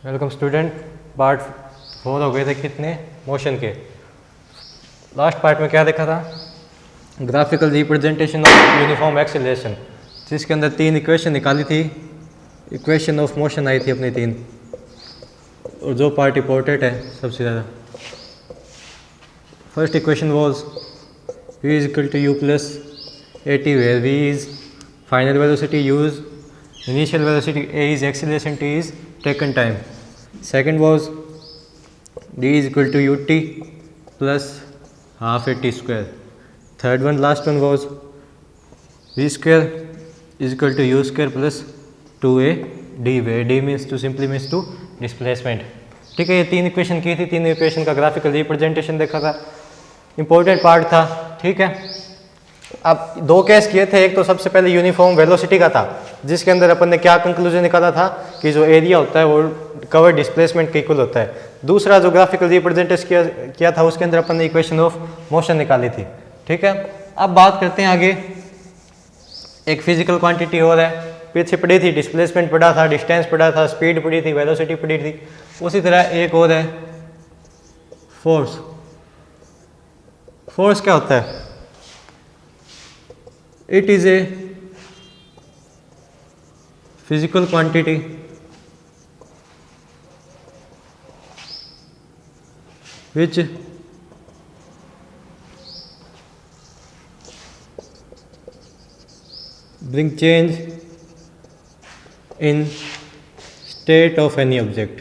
Welcome student. Part 4 हो गए थे कितने मोशन के। लास्ट पार्ट में क्या देखा था? Graphical representation of uniform acceleration, जिसके अंदर 3 इक्वेशन निकाली थी। इक्वेशन ऑफ मोशन आई थी अपनी 3, और जो पार्ट इंपॉर्टेंट है सबसे ज़्यादा। First equation was v is equal to u plus at, where v is final velocity used, initial velocity a is acceleration t is taken time. Second was d is equal to ut plus half at square. Third one, last one was v square is equal to u square plus 2a d, where d means to simply means to displacement. ठीक है, ये 3 equation की थी। 3 equation का graphical representation देखा था, important part था। ठीक है, अब 2 केस किए थे। एक तो सबसे पहले यूनिफॉर्म वेलोसिटी का था, जिसके अंदर अपन ने क्या कंक्लूजन निकाला था कि जो एरिया होता है वो कवर डिस्प्लेसमेंट के इक्वल होता है। दूसरा जो ग्राफिकल रिप्रेजेंटेशन किया था, उसके अंदर अपन ने इक्वेशन ऑफ मोशन निकाली थी। ठीक है, अब बात करते हैं आगे। एक फिजिकल क्वांटिटी और है, पीछे पड़ी थी डिस्प्लेसमेंट पड़ा था, डिस्टेंस पड़ा था, स्पीड पड़ी थी, वेलोसिटी पड़ी थी। उसी तरह एक और है फोर्स। फोर्स क्या होता है? It is a physical quantity which bring change in state of any object.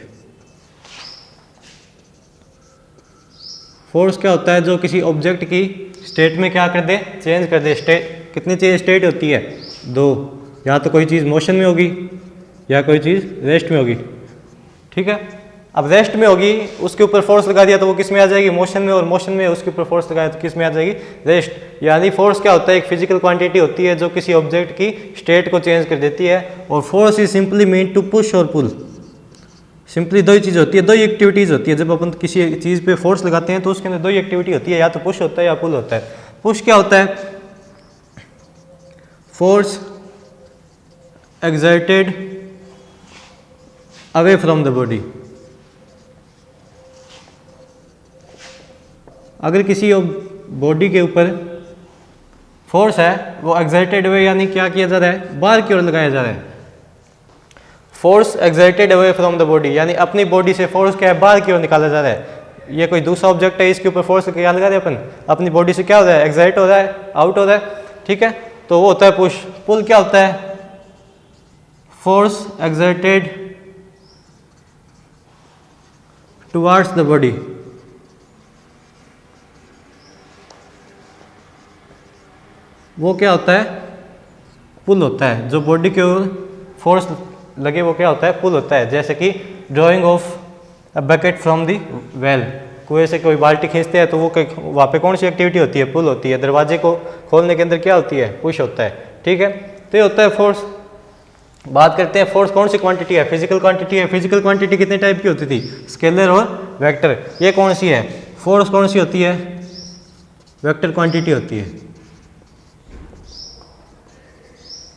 Force क्या होता है? जो किसी ऑब्जेक्ट की स्टेट में क्या कर दे? चेंज कर दे। स्टेट कितनी चीज़ स्टेट होती है? 2। या तो कोई चीज़ मोशन में होगी या कोई चीज़ रेस्ट में होगी। ठीक है, अब रेस्ट में होगी, उसके ऊपर फोर्स लगा दिया तो वो किस में आ जाएगी? मोशन में। और मोशन में उसके ऊपर फोर्स लगाया तो किस में आ जाएगी? रेस्ट। यानी फोर्स क्या होता है? एक फिजिकल क्वांटिटी होती है जो किसी ऑब्जेक्ट की स्टेट को चेंज कर देती है। और force is simply mean to push और पुल। सिंपली 2 ही चीज़ होती है, 2 ही एक्टिविटीज़ होती है। जब अपन किसी चीज़ पे फोर्स लगाते हैं तो उसके अंदर 2 ही एक्टिविटी होती है, या तो पुश होता है या पुल होता है। पुश क्या होता है? Force exerted away from the body। अगर किसी बॉडी के ऊपर फोर्स है, वो exerted away यानी क्या किया जा रहा है? बाहर की ओर लगाया जा रहा है। Force exerted away from the body यानी अपनी बॉडी से फोर्स क्या है? बाहर की ओर निकाला जा रहा है। ये कोई दूसरा ऑब्जेक्ट है, इसके ऊपर फोर्स क्या लगा रहे हैं अपन? अपनी बॉडी से क्या हो रहा है? एक्साइट हो रहा है, आउट हो रहा है। ठीक है, तो वो होता है पुश। पुल क्या होता है? Force exerted towards the body. वो क्या होता है? पुल होता है। जो बॉडी के ओर फोर्स लगे वो क्या होता है? पुल होता है। जैसे कि drawing of a bucket from the well, कुएं से कोई बाल्टी खींचते हैं तो वो वहाँ पे कौन सी एक्टिविटी होती है? पुल होती है। दरवाजे को खोलने के अंदर क्या होती है? पुश होता है। ठीक है, तो ये होता है फोर्स। बात करते हैं फोर्स कौन सी क्वांटिटी है? फिजिकल क्वांटिटी है। फिजिकल क्वांटिटी कितने टाइप की होती थी? स्केलर और वेक्टर। ये कौन सी है? फोर्स कौन सी होती है? वेक्टर क्वांटिटी होती है।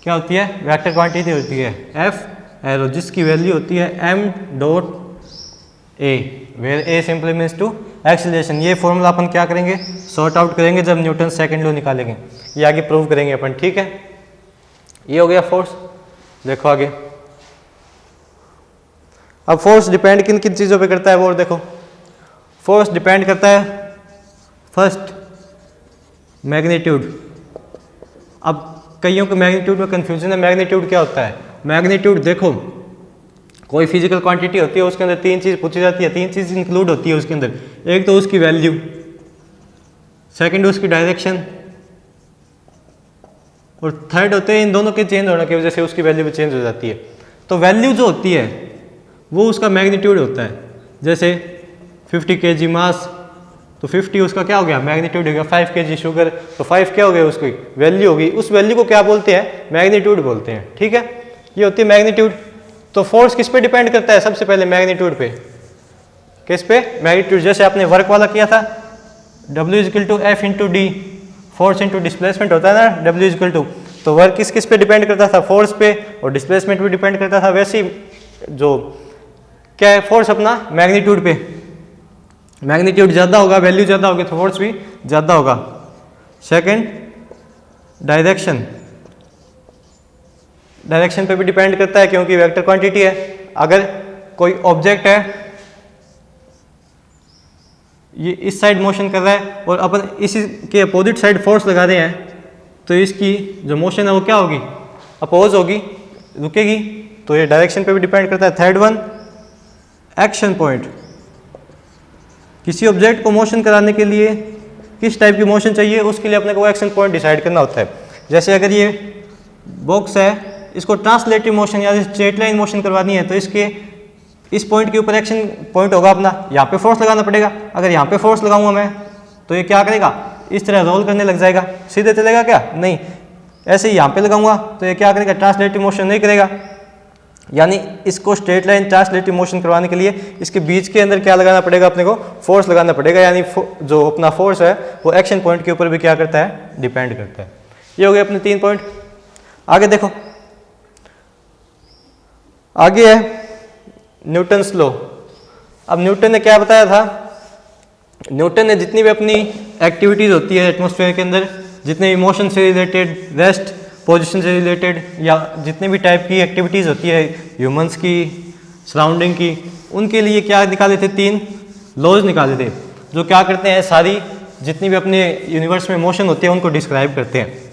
क्या होती है? वेक्टर क्वांटिटी होती है। एफ एरो, जिसकी वैल्यू होती है m.a, where a simply means to acceleration. ये फॉर्मूला अपन क्या करेंगे? सॉर्ट आउट करेंगे जब न्यूटन सेकंड लॉ निकालेंगे। ये आगे प्रूव करेंगे अपन। ठीक है, ये हो गया फोर्स। देखो आगे, अब फोर्स डिपेंड किन किन चीज़ों पे करता है वो और देखो। फोर्स डिपेंड करता है फर्स्ट मैग्नीट्यूड। अब कईयों को मैग्नीट्यूड में कंफ्यूजन है। मैग्नीट्यूड क्या होता है? मैग्नीट्यूड देखो, कोई फिजिकल क्वांटिटी होती है, उसके अंदर 3 चीज़ पूछी जाती है, 3 चीज़ इंक्लूड होती है उसके अंदर। एक तो उसकी वैल्यू, सेकंड उसकी डायरेक्शन, और थर्ड होते हैं इन दोनों के चेंज होने की वजह से उसकी वैल्यू भी चेंज हो जाती है। तो वैल्यू जो होती है वो उसका मैग्नीट्यूड होता है। जैसे 50 kg मास, तो 50 उसका क्या हो गया? मैग्नीट्यूड हो गया। 5 kg शुगर, तो 5 क्या हो गया? उसकी वैल्यू होगी। उस वैल्यू को क्या बोलते हैं? मैग्नीट्यूड बोलते हैं। ठीक है, ये होती है मैग्नीट्यूड। तो फोर्स किस पे डिपेंड करता है? सबसे पहले मैग्नीट्यूड पे। किस पे? मैग्नीट्यूड। जैसे आपने वर्क वाला किया था, W equal to F into D, force into displacement होता है ना, W इक्वल टू। तो वर्क किस पे डिपेंड करता था? फोर्स पे, और डिस्प्लेसमेंट भी डिपेंड करता था। वैसे ही जो क्या है, फोर्स अपना मैग्नीट्यूड पे, मैग्नीट्यूड ज़्यादा होगा, वैल्यू ज़्यादा होगी तो फोर्स भी ज़्यादा होगा। सेकंड, डायरेक्शन, डायरेक्शन पे भी डिपेंड करता है क्योंकि वेक्टर क्वांटिटी है। अगर कोई ऑब्जेक्ट है ये इस साइड मोशन कर रहा है और अपन इसी के अपोजिट साइड फोर्स लगा रहे हैं तो इसकी जो मोशन है वो क्या होगी, अपोज होगी, रुकेगी। तो ये डायरेक्शन पे भी डिपेंड करता है। थर्ड वन, एक्शन पॉइंट, किसी ऑब्जेक्ट को मोशन कराने के लिए किस टाइप की मोशन चाहिए उसके लिए अपने को एक्शन पॉइंट डिसाइड करना होता है। जैसे अगर ये बॉक्स है इसको ट्रांसलेटिव मोशन या स्ट्रेट लाइन मोशन करवानी है तो इसके इस पॉइंट के ऊपर एक्शन पॉइंट होगा अपना, यहाँ पे फोर्स लगाना पड़ेगा। अगर यहाँ पे फोर्स लगाऊंगा मैं तो ये क्या करेगा, इस तरह रोल करने लग जाएगा, सीधे चलेगा क्या, नहीं। ऐसे ही यहाँ पे लगाऊंगा तो ये क्या करेगा, ट्रांसलेटिव मोशन नहीं करेगा। यानी इसको स्ट्रेट लाइन ट्रांसलेटिव मोशन करवाने के लिए इसके बीच के अंदर क्या लगाना पड़ेगा, अपने को फोर्स लगाना पड़ेगा। यानी जो अपना फोर्स है वो एक्शन पॉइंट के ऊपर भी क्या करता है, डिपेंड करता है। ये हो गए अपने 3 पॉइंट। आगे देखो, आगे है न्यूटन्स लॉ। अब न्यूटन ने क्या बताया था, न्यूटन ने जितनी भी अपनी एक्टिविटीज़ होती है एटमॉस्फेयर के अंदर, जितने भी मोशन से रिलेटेड, रेस्ट पोजीशन से रिलेटेड या जितने भी टाइप की एक्टिविटीज़ होती है ह्यूमंस की, सराउंडिंग की, उनके लिए क्या निकाले थे, 3 लॉज निकाले थे जो क्या करते हैं, सारी जितनी भी अपने यूनिवर्स में मोशन होती है उनको डिस्क्राइब करते हैं।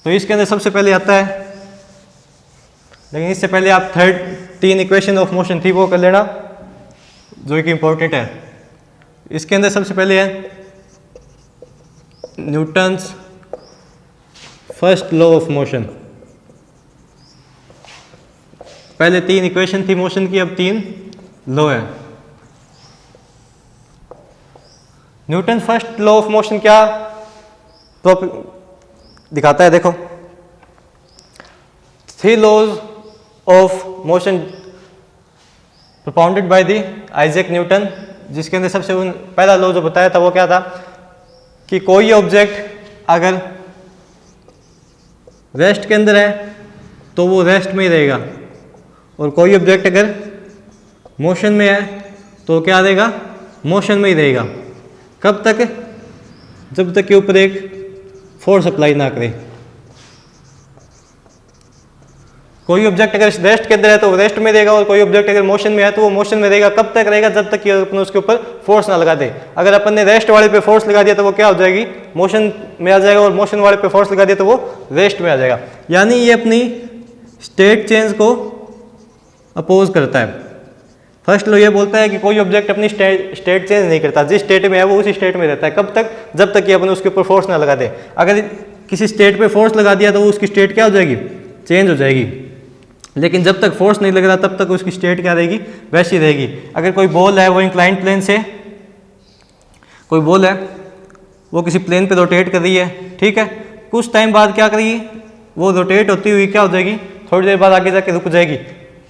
तो इसके अंदर सबसे पहले आता है, लेकिन इससे पहले आप 3 इक्वेशन ऑफ मोशन थी वो कर लेना जो कि इंपॉर्टेंट है। इसके अंदर सबसे पहले है Newton's first law of motion. पहले 3 इक्वेशन थी मोशन की, अब 3 लॉ है। Newton first law of motion क्या दिखाता है, देखो 3 laws of motion propounded by the Isaac Newton, जिसके अंदर सबसे पहला लॉ जो बताया था वो क्या था कि कोई ऑब्जेक्ट अगर रेस्ट के अंदर है तो वो रेस्ट में ही रहेगा, और कोई ऑब्जेक्ट अगर मोशन में है तो क्या रहेगा, मोशन में ही रहेगा। कब तक, जब तक के ऊपर एक फोर्स अप्लाई ना करे। कोई ऑब्जेक्ट अगर रेस्ट के अंदर है तो वो रेस्ट में रहेगा, और कोई ऑब्जेक्ट अगर मोशन में है तो वो मोशन में रहेगा। कब तक रहेगा, जब तक कि अपन उसके ऊपर फोर्स ना लगा दे। अगर अपन ने रेस्ट वाले पे फोर्स लगा दिया तो वो क्या हो जाएगी, मोशन में आ जाएगा, और मोशन वाले पे फोर्स लगा दिया तो वो रेस्ट में आ जाएगा। यानी ये अपनी स्टेट चेंज को अपोज करता है। फर्स्ट लॉ ये बोलता है कि कोई ऑब्जेक्ट अपनी स्टेट चेंज नहीं करता, जिस स्टेट में है वो उसी स्टेट में रहता है। कब तक, जब तक कि अपन उसके ऊपर फोर्स ना लगा दे। अगर किसी स्टेट पे फोर्स लगा दिया तो वो उसकी स्टेट क्या हो जाएगी, चेंज हो जाएगी। लेकिन जब तक फोर्स नहीं लग रहा तब तक उसकी स्टेट क्या रहेगी, वैसी रहेगी। अगर कोई बॉल है वो इंक्लाइंड प्लेन से, कोई बॉल है वो किसी प्लेन पे रोटेट कर रही है, ठीक है, कुछ टाइम बाद क्या करेगी, वो रोटेट होती हुई क्या हो जाएगी, थोड़ी देर बाद आगे जाके रुक जाएगी।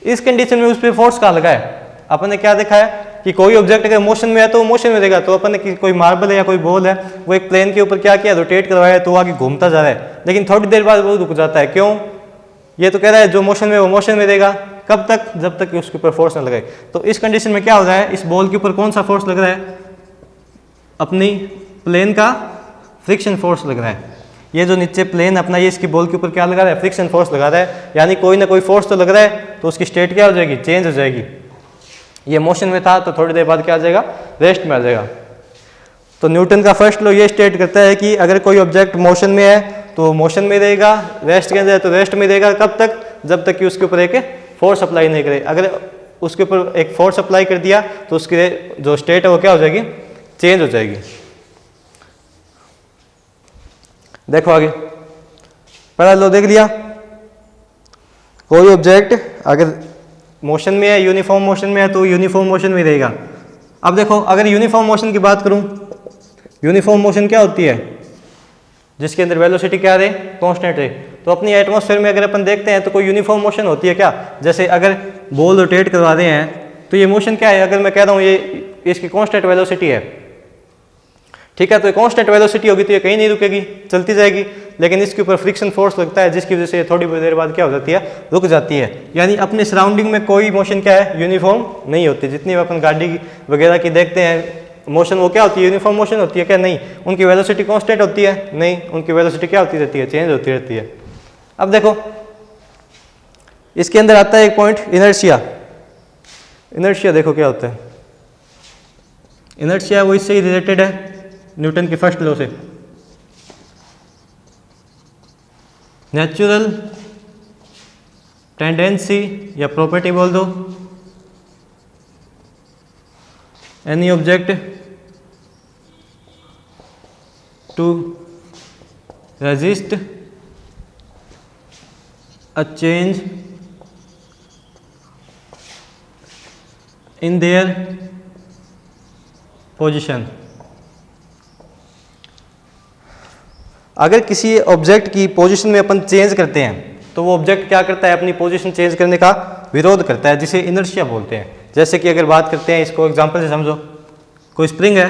इस कंडीशन में उस पर फोर्स कहाँ लगा है, अपन ने क्या देखा है कि कोई ऑब्जेक्ट अगर मोशन में है तो वो मोशन में रहेगा। तो अपन ने कोई मार्बल है या कोई बॉल है वो एक प्लेन के ऊपर क्या किया, रोटेट करवाया है, तो वो आगे घूमता जा रहा है, लेकिन थोड़ी देर बाद वो रुक जाता है। क्यों, ये तो कह रहा है जो मोशन में वो मोशन में रहेगा। कब तक, जब तक कि उसके ऊपर फोर्स ना लगाए। तो इस कंडीशन में क्या हो रहा है, इस बॉल के ऊपर कौन सा फोर्स लग रहा है, अपनी प्लेन का फ्रिक्शन फोर्स लग रहा है। ये जो नीचे प्लेन अपना ये इसकी बॉल के ऊपर क्या लगा रहा है, फ्रिक्शन फोर्स लगा रहा है। यानी कोई ना कोई फोर्स तो लग रहा है, तो उसकी स्टेट क्या हो जाएगी, चेंज हो जाएगी। ये मोशन में था तो थोड़ी देर बाद क्या आ जाएगा, रेस्ट में आ जाएगा। तो न्यूटन का फर्स्ट लॉ ये स्टेट करता है कि अगर कोई ऑब्जेक्ट मोशन में है तो मोशन में रहेगा, रेस्ट के अंदर है तो रेस्ट में रहेगा। कब तक, जब तक कि उसके ऊपर एक फोर्स अप्लाई नहीं करे। अगर उसके ऊपर एक फोर्स अप्लाई कर दिया तो उसकी जो स्टेट है वो क्या हो जाएगी, चेंज हो जाएगी। देखो आगे पहला लॉ देख लिया, कोई ऑब्जेक्ट अगर मोशन में है, यूनिफॉर्म मोशन में है तो यूनिफॉर्म मोशन में रहेगा। अब देखो अगर यूनिफॉर्म मोशन की बात करूं, यूनिफॉर्म मोशन क्या होती है, जिसके अंदर वेलोसिटी क्या रहे, कांस्टेंट रहे। तो अपनी एटमॉस्फेयर में अगर अपन देखते हैं तो कोई यूनिफॉर्म मोशन होती है क्या, जैसे अगर बॉल रोटेट करवा रहे हैं तो ये मोशन क्या है, अगर मैं कह रहा हूँ ये इसकी कांस्टेंट वेलोसिटी है, ठीक है, तो कांस्टेंट वेलोसिटी होगी तो ये कहीं नहीं रुकेगी, चलती जाएगी। लेकिन इसके ऊपर फ्रिक्शन फोर्स लगता है जिसकी वजह से थोड़ी देर बाद क्या हो जाती है, रुक जाती है। यानी अपने सराउंडिंग में कोई मोशन क्या है, यूनिफॉर्म नहीं होती। जितनी भी अपन गाड़ी वगैरह की देखते हैं मोशन, वो क्या होती है, यूनिफॉर्म मोशन होती है क्या, नहीं। उनकी वेलोसिटी कांस्टेंट होती है, नहीं। उनकी वेलोसिटी क्या होती रहती है, चेंज होती रहती है। अब देखो इसके अंदर आता है एक पॉइंट इनर्शिया। इनर्शिया देखो क्या होता है, इनर्शिया वो इससे ही रिलेटेड है न्यूटन के फर्स्ट लॉ से। नेचुरल टेंडेंसी या प्रॉपर्टी बोल दो, any object to resist a change in their position. अगर किसी ऑब्जेक्ट की पोजीशन में अपन चेंज करते हैं तो वो ऑब्जेक्ट क्या करता है, अपनी पोजीशन चेंज करने का विरोध करता है, जिसे इनर्शिया बोलते हैं। जैसे कि अगर बात करते हैं, इसको एग्जांपल से समझो, कोई स्प्रिंग है,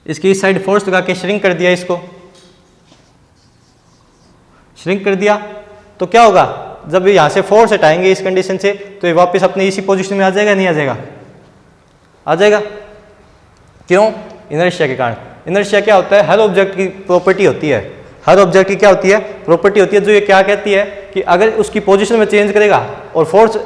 इसकी इस साइड फोर्स लगा के श्रिंक कर दिया, इसको श्रिंक कर दिया तो क्या होगा, जब यहाँ से फोर्स हटाएंगे इस कंडीशन से तो ये वापस अपनी इसी पोजीशन में आ जाएगा, नहीं आ जाएगा, आ जाएगा। क्यों, इनर्शिया के कारण। इनर्शिया क्या होता है, हर ऑब्जेक्ट की प्रॉपर्टी होती है, हर ऑब्जेक्ट की क्या होती है, प्रॉपर्टी होती है, जो ये क्या कहती है कि अगर उसकी पोजीशन में चेंज करेगा और फोर्स,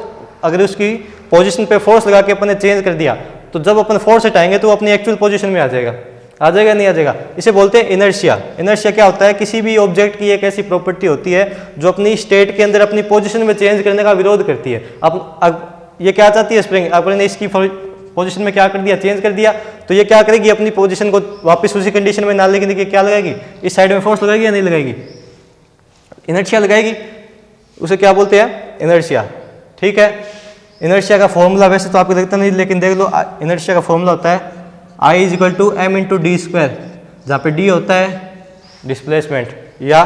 अगर उसकी पोजीशन पे फोर्स लगा के अपन ने चेंज कर दिया तो जब अपन फोर्स हटाएंगे तो वो अपनी एक्चुअल पोजीशन में आ जाएगा, आ जाएगा, नहीं आ जाएगा। इसे बोलते हैं इनर्शिया। इनर्शिया क्या होता है, किसी भी ऑब्जेक्ट की एक ऐसी प्रॉपर्टी होती है जो अपनी स्टेट के अंदर अपनी पोजीशन में चेंज करने का विरोध करती है। अब ये क्या चाहती है, स्प्रिंग, अपने इसकी पोजीशन में क्या कर दिया, चेंज कर दिया, तो ये क्या करेगी, अपनी पोजीशन को वापस उसी कंडीशन में ना लेके के क्या लगाएगी, इस साइड में फोर्स लगाएगी या नहीं लगाएगी, इनर्शिया लगाएगी। उसे क्या बोलते हैं, इनर्शिया। ठीक है, इनर्शिया का फॉर्मूला वैसे तो आपको देखता नहीं, लेकिन देख लो, इनर्शिया का फॉर्मूला होता है I is equal to m into d square, जहाँ पे डी होता है डिस्प्लेसमेंट या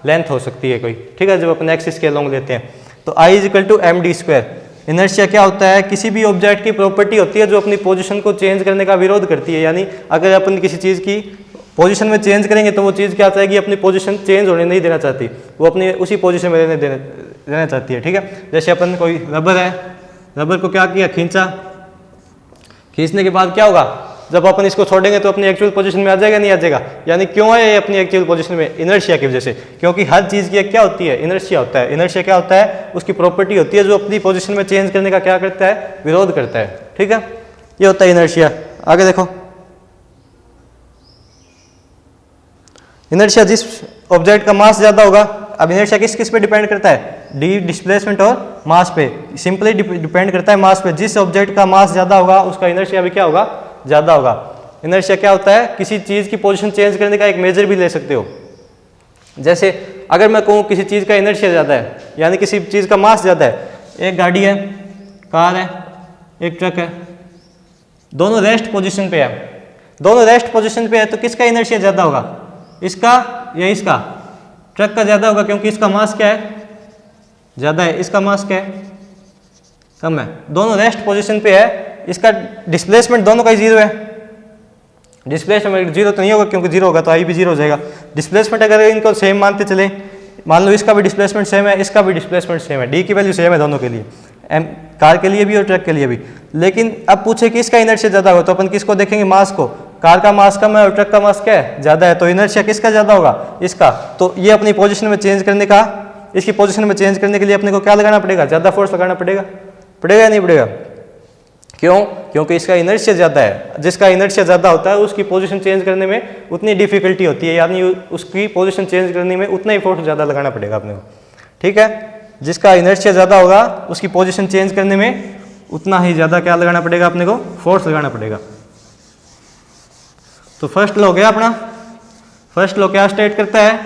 लेंथ हो सकती है कोई, ठीक है, जब अपन एक्सिस के अलोंग लेते हैं तो I is equal to m d square. Inertia क्या होता है, किसी भी ऑब्जेक्ट की प्रॉपर्टी होती है जो अपनी पोजीशन को चेंज करने का विरोध करती है। यानी अगर अपन किसी चीज़ की पोजीशन में चेंज करेंगे तो वो चीज़ क्या चाहेगी, अपनी पोजीशन चेंज होने नहीं देना चाहती, वो अपनी उसी पोजीशन में रहना चाहती है। ठीक है, जैसे अपन कोई रबर है, रबर को क्या किया, खींचा, खींचने के बाद क्या होगा, जब अपन इसको छोड़ेंगे तो अपनी एक्चुअल पोजीशन में आ जाएगा, नहीं आ जाएगा। यानी क्यों है ये अपनी एक्चुअल पोजीशन में, इनर्शिया की वजह से। क्योंकि हर चीज़ की एक क्या होती है, इनर्शिया होता है। इनर्शिया क्या होता है, उसकी प्रॉपर्टी होती है जो अपनी पोजीशन में चेंज करने का क्या करता है, विरोध करता है। ठीक है, ये होता है इनर्शिया। आगे देखो, इनर्शिया जिस ऑब्जेक्ट का मास ज्यादा होगा, अब इनर्शिया किस किस पे डिपेंड करता है, डी डिस्प्लेसमेंट और मास पे, सिंपली डिपेंड करता है मास पे। जिस ऑब्जेक्ट का मास ज्यादा होगा उसका इनर्शिया भी क्या होगा, ज्यादा होगा। इनर्शिया क्या होता है, किसी चीज की पोजीशन चेंज करने का एक मेजर भी ले सकते हो। जैसे अगर मैं कहूँ किसी चीज का इनर्शिया ज्यादा है, यानी किसी चीज का मास ज्यादा है, एक गाड़ी है, कार है, एक ट्रक है, दोनों रेस्ट पोजीशन पे है, दोनों रेस्ट पोजीशन पे है, तो किसका इनर्शिया ज्यादा होगा, इसका या इसका, ट्रक का ज्यादा होगा, क्योंकि इसका मास क्या है, ज्यादा है, इसका मास क्या है, कम है, दोनों रेस्ट पोजीशन पे है। इसका डिस्प्लेसमेंट दोनों का ही जीरो है, डिस्प्लेसमेंट जीरो तो नहीं होगा, क्योंकि जीरो होगा तो आई भी जीरो हो जाएगा। डिस्प्लेसमेंट अगर इनको सेम मानते चले, मान लो इसका भी डिस्प्लेसमेंट सेम है, इसका भी डिस्प्लेसमेंट सेम है, डी की वैल्यू सेम है दोनों के लिए, कार के लिए भी और ट्रक के लिए भी। लेकिन अब पूछे कि इसका इनर्शिया ज्यादा होगा, तो अपन किसको देखेंगे, मास को। कार का मास कम है और ट्रक का मास क्या है, ज्यादा है, तो इनर्शिया किसका ज्यादा होगा, इसका। तो ये अपनी पोजीशन में चेंज करने का, इसकी पोजीशन में चेंज करने के लिए अपने को क्या लगाना पड़ेगा, ज्यादा फोर्स लगाना पड़ेगा, पड़ेगा या नहीं पड़ेगा। क्यों, क्योंकि इसका इनर्शिया ज्यादा है। जिसका इनर्शिया ज्यादा होता है उसकी पोजीशन चेंज करने में उतनी डिफिकल्टी होती है, यानी उसकी पोजीशन चेंज करने में उतना ही फोर्स ज्यादा लगाना पड़ेगा अपने को। ठीक है, जिसका इनर्शिया ज्यादा होगा उसकी पोजीशन चेंज करने में उतना ही ज्यादा क्या लगाना पड़ेगा, अपने को फोर्स लगाना पड़ेगा। तो फर्स्ट लॉ गया अपना। फर्स्ट लॉ क्या स्टेट करता है,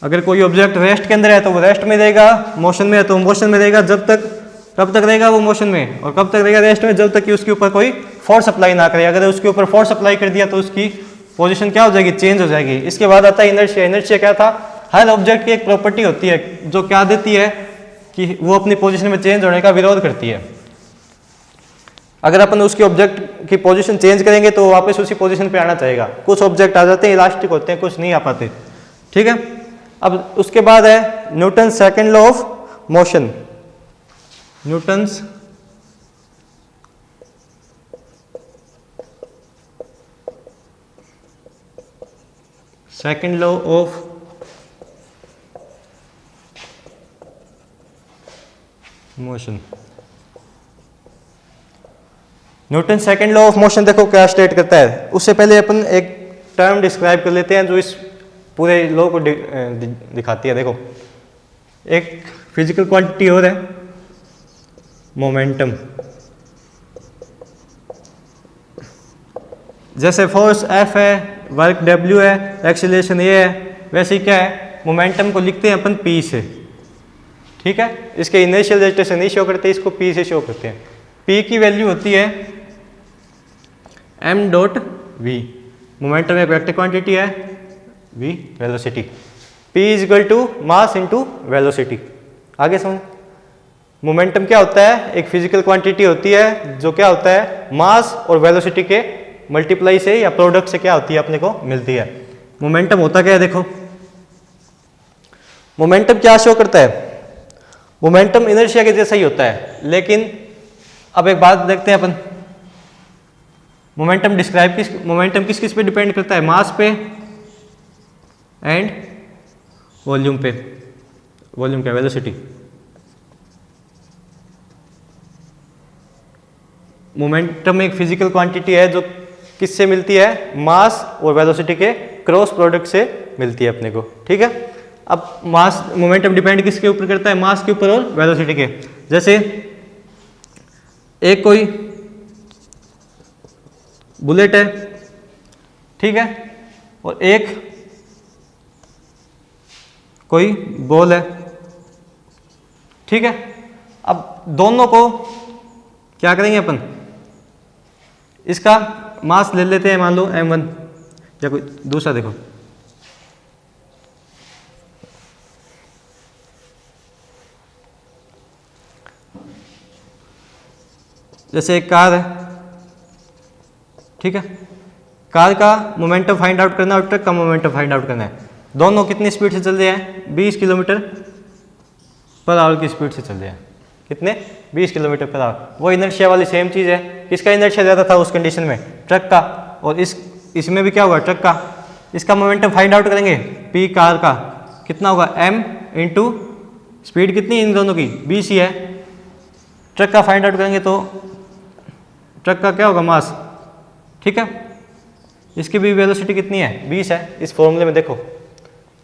अगर कोई ऑब्जेक्ट रेस्ट के अंदर है तो वो रेस्ट में रहेगा, मोशन में है तो मोशन में रहेगा, जब तक कब तक रहेगा वो मोशन में, और कब तक रहेगा रेस्ट में, जब तक कि उसके ऊपर कोई फोर्स अप्लाई ना करे। अगर उसके ऊपर फोर्स अप्लाई कर दिया तो उसकी पोजीशन क्या हो जाएगी, चेंज हो जाएगी। इसके बाद आता है इनर्शिया। इनर्शिया क्या था, हर ऑब्जेक्ट की एक प्रॉपर्टी होती है जो क्या देती है कि वो अपनी पोजीशन में चेंज होने का विरोध करती है। अगर अपन उसके ऑब्जेक्ट की पोजीशन चेंज करेंगे तो वापस उसी पोजीशन पे आना चाहेगा। कुछ ऑब्जेक्ट आ जाते हैं इलास्टिक होते हैं, कुछ नहीं आ पाते, ठीक है। अब उसके बाद है Newton second law of motion. Newton's second law of motion. Newton second law of motion देखो क्या स्टेट करता है। उससे पहले अपन एक टर्म डिस्क्राइब कर लेते हैं जो इस पूरे लॉ को दिखाती है। देखो एक फिजिकल क्वांटिटी और है मोमेंटम। जैसे फोर्स F है, वर्क W है, एक्सीलरेशन A है, वैसे ही क्या है मोमेंटम को लिखते हैं अपन P से, ठीक है। इसके इनिशियल रेजिस्टेंस नहीं शो करते, इसको P से शो करते हैं। P की वैल्यू होती है m डॉट v। मोमेंटम एक वेक्टर क्वांटिटी है, v velocity. P is equal to mass into velocity. आगे समझ। मोमेंटम क्या होता है, एक फिजिकल क्वांटिटी होती है जो क्या होता है मास और वेलोसिटी के मल्टीप्लाई से या प्रोडक्ट से क्या होती है अपने को मिलती है। मोमेंटम होता क्या है, देखो मोमेंटम क्या शो करता है, मोमेंटम इनर्शिया के जैसा ही होता है। लेकिन अब एक बात देखते हैं अपन, मोमेंटम किस किस पे डिपेंड करता है, मास पे एंड वॉल्यूम पे। वॉल्यूम क्या, वेलोसिटी। मोमेंटम एक फिजिकल क्वांटिटी है जो किससे मिलती है, मास और वेलोसिटी के क्रॉस प्रोडक्ट से मिलती है अपने को, ठीक है। अब मास मोमेंटम डिपेंड किसके ऊपर करता है, मास के ऊपर और वेलोसिटी के। जैसे एक कोई बुलेट है, ठीक है, और एक कोई बॉल है, ठीक है। अब दोनों को क्या करेंगे अपन, इसका मास ले लेते हैं, मान लो m1 या कोई दूसरा। देखो जैसे एक कार है, ठीक है, कार का मोमेंटम फाइंड आउट करना है और ट्रक का मोमेंटम फाइंड आउट करना है। दोनों कितनी स्पीड से चल रहे हैं, 20 किलोमीटर पर आवर की स्पीड से चल रहे हैं। कितने, 20 किलोमीटर पर आवर। वो इनर्शिया वाली सेम चीज़ है। किसका इनर्शिया ज़्यादा था उस कंडीशन में, ट्रक का। और इसमें भी क्या होगा, ट्रक का। इसका मोमेंटम फाइंड आउट करेंगे, पी कार का कितना होगा, m इंटू स्पीड कितनी इन दोनों की 20 ही है। ट्रक का फाइंड आउट करेंगे तो ट्रक का क्या होगा, मास, ठीक है। इसकी भी वेलोसिटी कितनी है, 20 है। इस फॉर्मूले में देखो,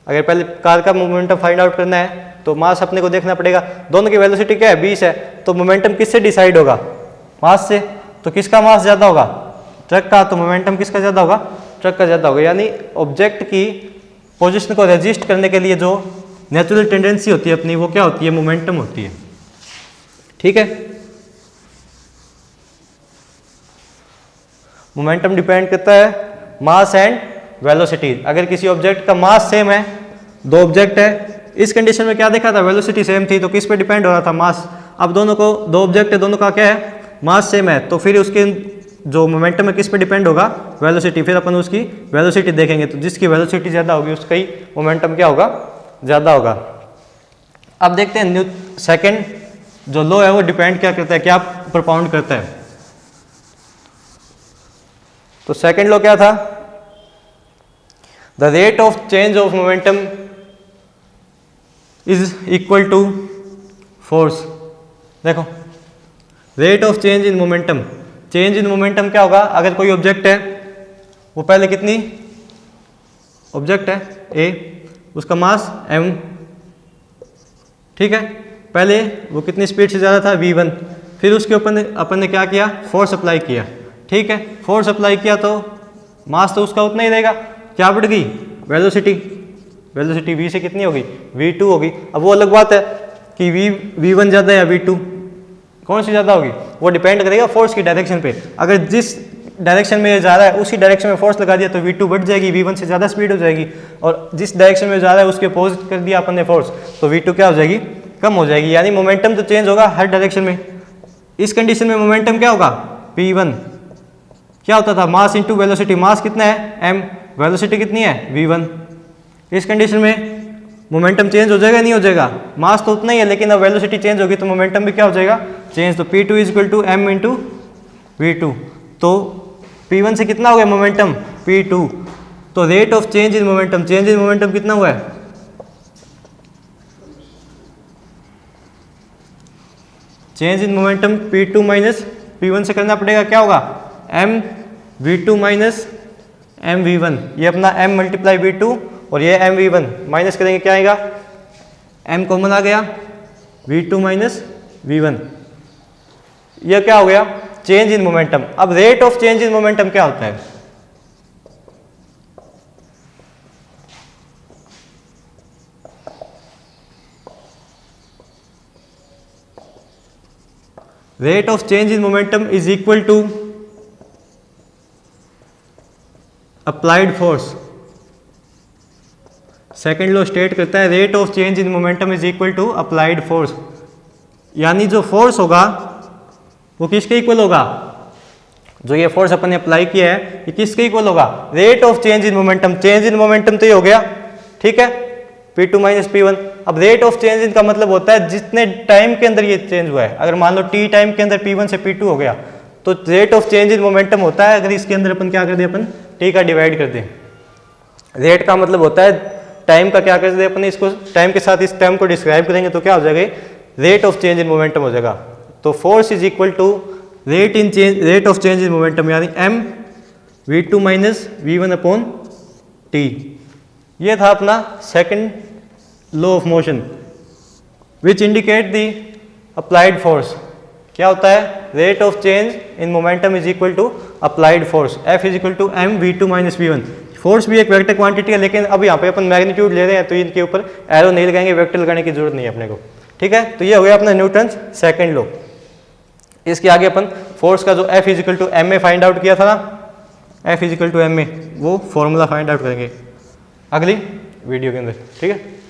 अगर पहले कार का मोमेंटम फाइंड आउट करना है तो मास अपने को देखना पड़ेगा। दोनों की वेलोसिटी क्या है, 20 है। तो मोमेंटम किससे डिसाइड होगा, मास से। तो किसका मास ज़्यादा होगा, ट्रक का। तो मोमेंटम किसका ज़्यादा होगा, ट्रक का ज़्यादा होगा। यानी ऑब्जेक्ट की पोजीशन को रेजिस्ट करने के लिए जो नेचुरल टेंडेंसी होती है अपनी, वो क्या होती है, मोमेंटम होती है, ठीक है। मोमेंटम डिपेंड करता है मास एंड वेलोसिटी। अगर किसी ऑब्जेक्ट का मास सेम है, दो ऑब्जेक्ट है, इस कंडीशन में क्या देखा था, वेलोसिटी सेम थी, तो किस पे डिपेंड हो रहा था, मास। अब दोनों को, दो ऑब्जेक्ट है, दोनों का क्या है, मास सेम है, तो फिर उसके जो मोमेंटम है किस पे डिपेंड होगा, वेलोसिटी। फिर अपन उसकी वेलोसिटी देखेंगे, तो जिसकी वेलोसिटी ज़्यादा होगी उसका ही मोमेंटम क्या होगा, ज़्यादा होगा। अब देखते हैं सेकेंड जो लॉ है वो डिपेंड क्या करता है, क्या प्रोपाउंड करता है। तो सेकेंड लॉ क्या था, the rate of change of momentum is equal to force. देखो rate of change in momentum, change in momentum क्या होगा, अगर कोई ऑब्जेक्ट है, वो पहले कितनी, ऑब्जेक्ट है ए, उसका मास m, ठीक है, पहले वो कितनी स्पीड से ज़्यादा था, v1। फिर उसके ऊपर अपन ने क्या किया, फोर्स अप्लाई किया, ठीक है। फोर्स अप्लाई किया तो मास तो उसका उतना ही रहेगा, क्या बढ़ गई, वेलोसिटी। वेलोसिटी v से कितनी होगी, v2 होगी। अब वो अलग बात है कि v1 ज़्यादा या v2, कौन सी ज़्यादा होगी, वो डिपेंड करेगा फोर्स की डायरेक्शन पे। अगर जिस डायरेक्शन में जा रहा है उसी डायरेक्शन में फोर्स लगा दिया तो v2 बढ़ जाएगी, v1 से ज़्यादा स्पीड हो जाएगी। और जिस डायरेक्शन में जा रहा है उसके अपोजिट कर दिया अपन ने फोर्स, तो v2 क्या हो जाएगी, कम हो जाएगी। यानी मोमेंटम तो चेंज होगा हर डायरेक्शन में। इस कंडीशन में मोमेंटम क्या होगा, P1 क्या होता था, मास इंटू वेलोसिटी, मास कितना है m, वेलोसिटी कितनी है v1। इस कंडीशन में मोमेंटम चेंज हो जाएगा नहीं हो जाएगा, मास तो उतना ही है लेकिन अब वेलोसिटी चेंज होगी तो मोमेंटम भी क्या हो जाएगा चेंज। तो P2 is equal to m into V2। तो P1 से कितना हो गया मोमेंटम P2, तो rate of change in momentum, change in momentum कितना हुआ है, change in momentum P2 minus P1 से करना पड़ेगा, क्या होगा m V2 minus m V1, ये अपना m मल्टीप्लाई V2 और ये m V1 माइनस करेंगे क्या आएगा, m कॉमन आ गया V2 माइनस V1, ये क्या हो गया चेंज इन मोमेंटम। अब rate of change in momentum क्या होता है, rate of change in momentum is equal to applied force. Second law state करता है rate of change in momentum is equal to applied force, यानी जो force होगा वो किसके इक्वल होगा, जो ये फोर्स अपन ने अप्लाई किया है ये किसके इक्वल होगा, rate of change in momentum. Change in momentum तो ये हो गया, ठीक है, P2 माइनस P1। अब रेट ऑफ चेंज इन का मतलब होता है जितने टाइम के अंदर ये चेंज हुआ है। अगर मान लो t टाइम के अंदर P1 से P2 हो गया तो rate of change in momentum होता है, अगर इसके अंदर अपन क्या कर दें, अपन t का डिवाइड कर दें। रेट का मतलब होता है टाइम का, क्या कर दें अपन इसको टाइम के साथ इस टर्म को डिस्क्राइब करेंगे तो क्या हो जाएगा, rate of change in momentum हो जाएगा। तो force is equal to rate of change in momentum, यानी m V2 minus V1 upon t। ये था अपना second law of motion which indicate the applied force. क्या होता है, rate of change in momentum is equal to applied force, F is equal to m V2 minus V1। Force भी एक vector quantity है लेकिन अब यहाँ पे अपन मैग्नीट्यूड ले रहे हैं तो इनके ऊपर एरो नहीं लगाएंगे, वेक्टर लगाने की जरूरत नहीं है अपने को, ठीक है। तो ये हो गया अपना न्यूटन्स सेकंड लॉ। इसके आगे अपन फोर्स का जो F is equal to m a find out किया था ना, F is equal to m a, वो फॉर्मूला फाइंड आउट करेंगे अगली वीडियो के अंदर, ठीक है।